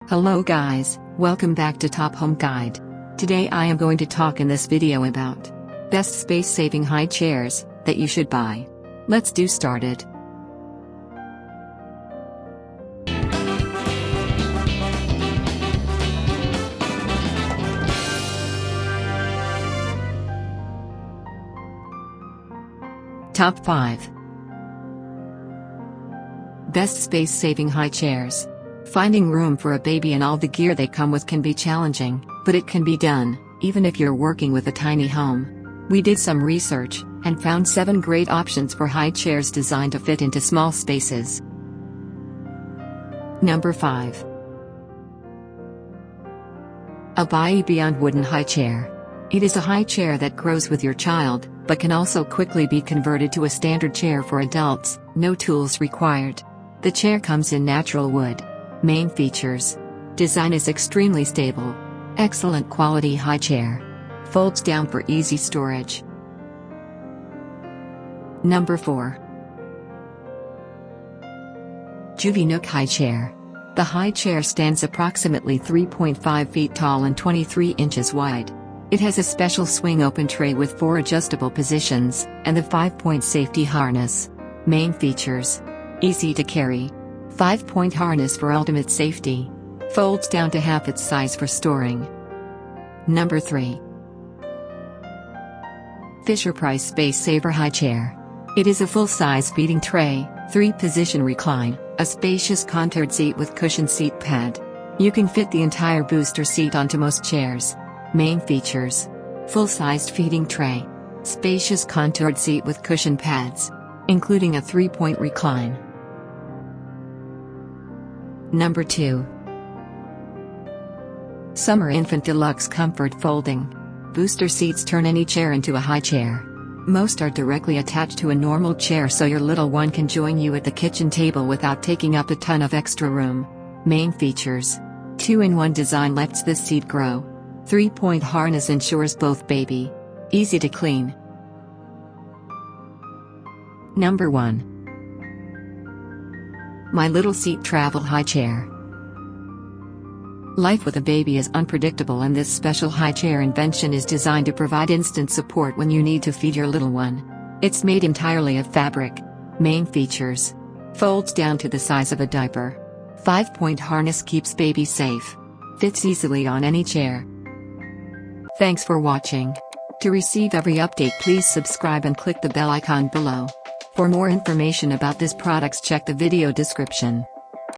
Hello guys, welcome back to Top Home Guide. Today I am going to talk in this video about best space-saving high chairs that you should buy. Let's do started. Top 5 Best space-saving high chairs. Finding room for a baby and all the gear they come with can be challenging, but it can be done, even if you're working with a tiny home. We did some research, and found 7 great options for high chairs designed to fit into small spaces. Number 5. Abai Beyond Wooden High Chair. It is a high chair that grows with your child, but can also quickly be converted to a standard chair for adults, no tools required. The chair comes in natural wood. Main features. Design is extremely stable. Excellent quality high chair. Folds down for easy storage. Number 4. Juvinook High Chair. The high chair stands approximately 3.5 feet tall and 23 inches wide. It has a special swing open tray with 4 adjustable positions, and the 5-point safety harness. Main features. Easy to carry. 5-point harness for ultimate safety. Folds down to half its size for storing. Number 3. Fisher-Price Space Saver High Chair. It is a full-size feeding tray, 3-position recline, a spacious contoured seat with cushioned seat pad. You can fit the entire booster seat onto most chairs. Main features. Full-sized feeding tray. Spacious contoured seat with cushion pads. Including a 3-point recline. Number 2. Summer Infant Deluxe Comfort Folding. Booster seats turn any chair into a high chair. Most are directly attached to a normal chair so your little one can join you at the kitchen table without taking up a ton of extra room. Main features. 2-in-1 design lets this seat grow. 3-point harness ensures both baby. Easy to clean. Number 1. My Little Seat Travel High Chair. Life with a baby is unpredictable, and this special high chair invention is designed to provide instant support when you need to feed your little one. It's made entirely of fabric. Main features. Folds down to the size of a diaper. 5-point harness keeps baby safe. Fits easily on any chair. Thanks for watching. To receive every update, please subscribe and click the bell icon below. For more information about this products, check the video description.